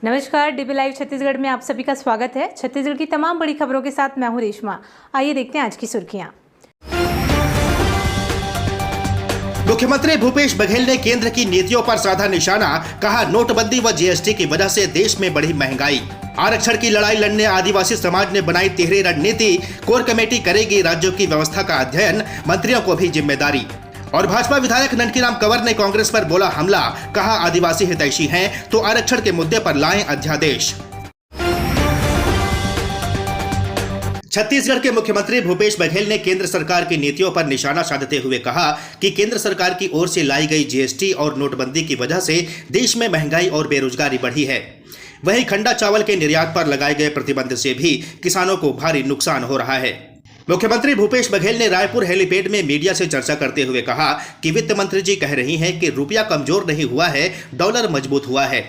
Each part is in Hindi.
नमस्कार, डीबी लाइव छत्तीसगढ़ में आप सभी का स्वागत है। छत्तीसगढ़ की तमाम बड़ी खबरों के साथ मैं हूं रेशमा। आइए देखते हैं आज की सुर्खियां। मुख्यमंत्री भूपेश बघेल ने केंद्र की नीतियों पर साधा निशाना, कहा नोटबंदी व जीएसटी की वजह से देश में बढ़ी महंगाई। आरक्षण की लड़ाई लड़ने आदिवासी समाज ने बनाई तिहरी रणनीति, कोर कमेटी करेगी राज्यों की व्यवस्था का अध्ययन, मंत्रियों को भी जिम्मेदारी। और भाजपा विधायक ननकीराम कंवर ने कांग्रेस पर बोला हमला, कहा आदिवासी हितैषी हैं तो आरक्षण के मुद्दे पर लाएं अध्यादेश। छत्तीसगढ़ के मुख्यमंत्री भूपेश बघेल ने केंद्र सरकार की नीतियों पर निशाना साधते हुए कहा कि केंद्र सरकार की ओर से लाई गई जीएसटी और नोटबंदी की वजह से देश में महंगाई और बेरोजगारी बढ़ी है। वहीं खंडा चावल के निर्यात पर लगाए गए प्रतिबंध से भी किसानों को भारी नुकसान हो रहा है। मुख्यमंत्री भूपेश बघेल ने रायपुर हेलीपैड में मीडिया से चर्चा करते हुए कहा कि वित्त मंत्री जी कह रही हैं कि रुपया कमजोर नहीं हुआ है, डॉलर मजबूत हुआ है।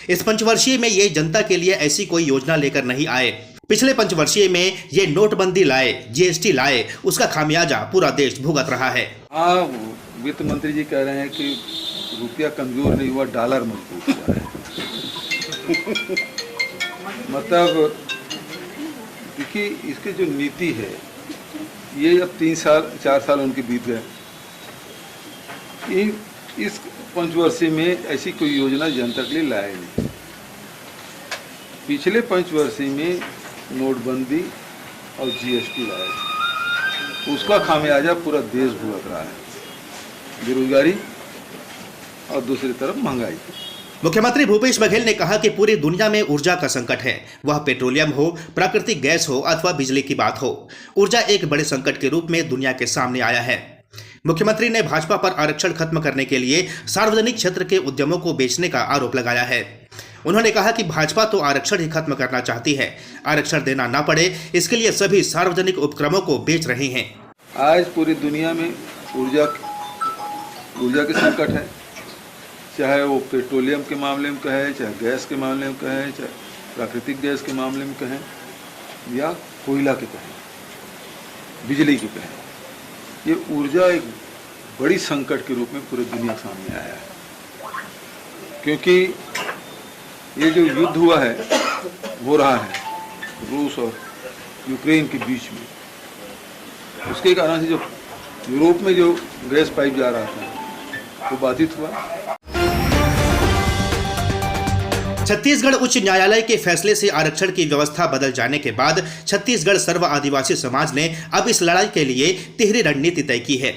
इस पंचवर्षीय में ये जनता के लिए ऐसी कोई योजना लेकर नहीं आए। पिछले पंचवर्षीय में ये नोटबंदी लाए, जीएसटी लाए, उसका खामियाजा पूरा देश भुगत रहा है। हाँ, वित्त मंत्री जी कह रहे हैं कि रुपया कमजोर नहीं हुआ, डॉलर मजबूत हुआ है। मतलब देखिए, इसकी जो नीति है ये अब 4 साल उनके बीत गए। इस पंचवर्षीय में ऐसी कोई योजना जनता के लिए लाए नहीं। पिछले पंचवर्षीय में नोटबंदी और जीएसटी लाए, उसका खामियाजा पूरा देश भुगत रहा है, बेरोजगारी और दूसरी तरफ महंगाई। मुख्यमंत्री भूपेश बघेल ने कहा कि पूरी दुनिया में ऊर्जा का संकट है, वह पेट्रोलियम हो, प्राकृतिक गैस हो अथवा बिजली की बात हो। ऊर्जा एक बड़े संकट के रूप में दुनिया के सामने आया है। मुख्यमंत्री ने भाजपा पर आरक्षण खत्म करने के लिए सार्वजनिक क्षेत्र के उद्यमों को बेचने का आरोप लगाया है। उन्होंने कहा कि भाजपा तो आरक्षण ही खत्म करना चाहती है, आरक्षण देना ना पड़े इसके लिए सभी सार्वजनिक उपक्रमों को बेच रहे हैं। आज पूरी दुनिया में ऊर्जा के संकट है, चाहे वो पेट्रोलियम के मामले में कहे, चाहे गैस के मामले में कहे, चाहे प्राकृतिक गैस के मामले में कहें या कोयला के कहें, बिजली की कहें। ये ऊर्जा एक बड़ी संकट के रूप में पूरी दुनिया के सामने आया है, क्योंकि ये जो युद्ध हुआ है, हो रहा है रूस और यूक्रेन के बीच में, उसके कारण से जो यूरोप में जो गैस पाइप जा रहा था वो बाधित हुआ। छत्तीसगढ़ उच्च न्यायालय के फैसले से आरक्षण की व्यवस्था बदल जाने के बाद छत्तीसगढ़ सर्व आदिवासी समाज ने अब इस लड़ाई के लिए तिहरी रणनीति तय की है।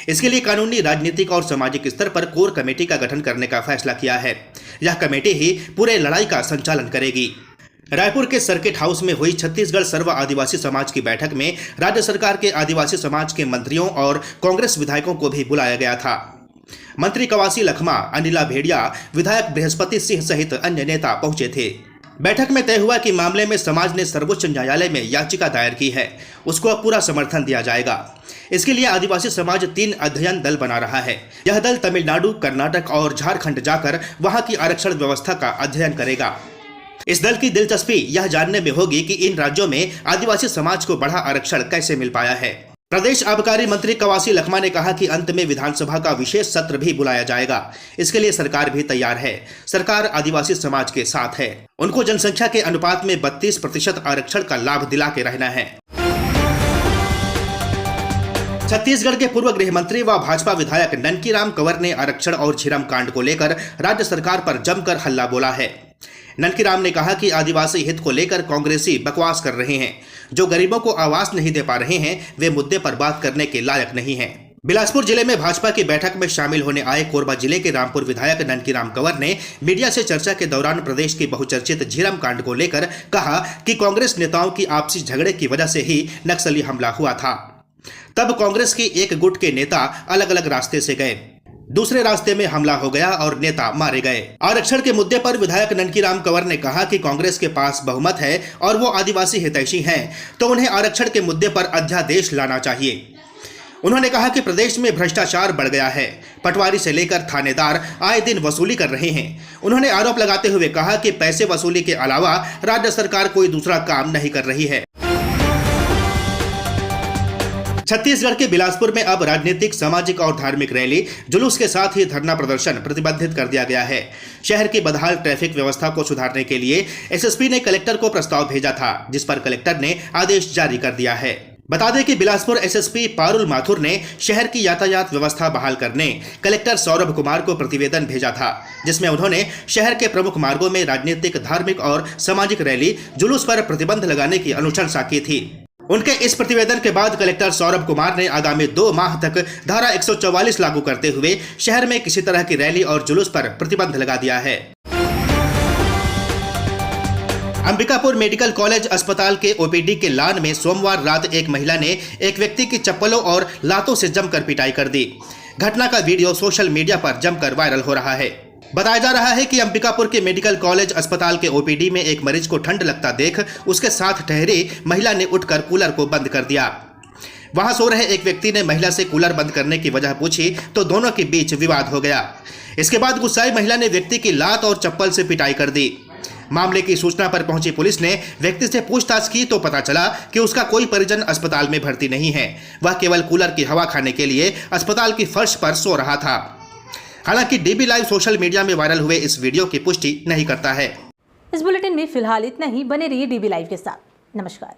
इसके लिए कानूनी, राजनीतिक और सामाजिक स्तर पर कोर कमेटी का गठन करने का फैसला किया है। यह कमेटी ही पूरे लड़ाई का संचालन करेगी। रायपुर के सर्किट हाउस में हुई छत्तीसगढ़ सर्व आदिवासी समाज की बैठक में राज्य सरकार के आदिवासी समाज के मंत्रियों और कांग्रेस विधायकों को भी बुलाया गया था। मंत्री कवासी लखमा, अनिला भेड़िया, विधायक बृहस्पति सिंह सहित अन्य नेता पहुंचे थे। बैठक में तय हुआ कि मामले में समाज ने सर्वोच्च न्यायालय में याचिका दायर की है, उसको अब पूरा समर्थन दिया जाएगा। इसके लिए आदिवासी समाज 3 अध्ययन दल बना रहा है। यह दल तमिलनाडु, कर्नाटक और झारखंड जाकर वहां की आरक्षण व्यवस्था का अध्ययन करेगा। इस दल की दिलचस्पी यह जानने में होगी कि इन राज्यों में आदिवासी समाज को बढ़ा आरक्षण कैसे मिल पाया है। प्रदेश आबकारी मंत्री कवासी लखमा ने कहा कि अंत में विधानसभा का विशेष सत्र भी बुलाया जाएगा। इसके लिए सरकार भी तैयार है। सरकार आदिवासी समाज के साथ है। उनको जनसंख्या के अनुपात में 32% आरक्षण का लाभ दिला के रहना है। छत्तीसगढ़ के पूर्व गृह मंत्री व भाजपा विधायक ननकीराम कंवर ने आरक्षण और झीरम कांड को लेकर राज्य सरकार पर जमकर हल्ला बोला है। ननकीराम ने कहा कि आदिवासी हित को लेकर कांग्रेसी बकवास कर रहे हैं। जो गरीबों को आवास नहीं दे पा रहे हैं वे मुद्दे पर बात करने के लायक नहीं हैं। बिलासपुर जिले में भाजपा की बैठक में शामिल होने आए कोरबा जिले के रामपुर विधायक ननकीराम कंवर ने मीडिया से चर्चा के दौरान प्रदेश की बहुचर्चित झीरम कांड को लेकर कहा कि कांग्रेस नेताओं की आपसी झगड़े की वजह से ही नक्सली हमला हुआ था। तब कांग्रेस के एक गुट के नेता अलग अलग रास्ते से गए, दूसरे रास्ते में हमला हो गया और नेता मारे गए। आरक्षण के मुद्दे पर विधायक ननकीराम कंवर ने कहा कि कांग्रेस के पास बहुमत है और वो आदिवासी हितैषी हैं, तो उन्हें आरक्षण के मुद्दे पर अध्यादेश लाना चाहिए। उन्होंने कहा कि प्रदेश में भ्रष्टाचार बढ़ गया है, पटवारी से लेकर थानेदार आए दिन वसूली कर रहे हैं। उन्होंने आरोप लगाते हुए कहा कि पैसे वसूली के अलावा राज्य सरकार कोई दूसरा काम नहीं कर रही है। छत्तीसगढ़ के बिलासपुर में अब राजनीतिक, सामाजिक और धार्मिक रैली, जुलूस के साथ ही धरना प्रदर्शन प्रतिबंधित कर दिया गया है। शहर की बदहाल ट्रैफिक व्यवस्था को सुधारने के लिए एसएसपी ने कलेक्टर को प्रस्ताव भेजा था, जिस पर कलेक्टर ने आदेश जारी कर दिया है। बता दें कि बिलासपुर एसएसपी पारुल माथुर ने शहर की यातायात व्यवस्था बहाल करने कलेक्टर सौरभ कुमार को प्रतिवेदन भेजा था, जिसमें उन्होंने शहर के प्रमुख मार्गों में राजनीतिक, धार्मिक और सामाजिक रैली, जुलूस पर प्रतिबंध लगाने की अनुशंसा की थी। उनके इस प्रतिवेदन के बाद कलेक्टर सौरभ कुमार ने आगामी 2 माह तक धारा 144 लागू करते हुए शहर में किसी तरह की रैली और जुलूस पर प्रतिबंध लगा दिया है। अंबिकापुर मेडिकल कॉलेज अस्पताल के ओपीडी के लान में सोमवार रात एक महिला ने एक व्यक्ति की चप्पलों और लातों से जमकर पिटाई कर दी। घटना का वीडियो सोशल मीडिया पर जमकर वायरल हो रहा है। बताया जा रहा है कि अंबिकापुर के मेडिकल कॉलेज अस्पताल के ओपीडी में एक मरीज को ठंड लगता देख उसके साथ ठहरी महिला ने उठकर कूलर को बंद कर दिया। वहां सो रहे एक व्यक्ति ने महिला से कूलर बंद करने की वजह पूछी तो दोनों के बीच विवाद हो गया। इसके बाद गुस्साई महिला ने व्यक्ति की लात और चप्पल से पिटाई कर दी। मामले की सूचना पर पहुंची पुलिस ने व्यक्ति से पूछताछ की तो पता चला कि उसका कोई परिजन अस्पताल में भर्ती नहीं है। वह केवल कूलर की हवा खाने के लिए अस्पताल की फर्श पर सो रहा था। हालांकि डीबी लाइव सोशल मीडिया में वायरल हुए इस वीडियो की पुष्टि नहीं करता है। इस बुलेटिन में फिलहाल इतना ही। बने रहिए डीबी लाइव के साथ। नमस्कार।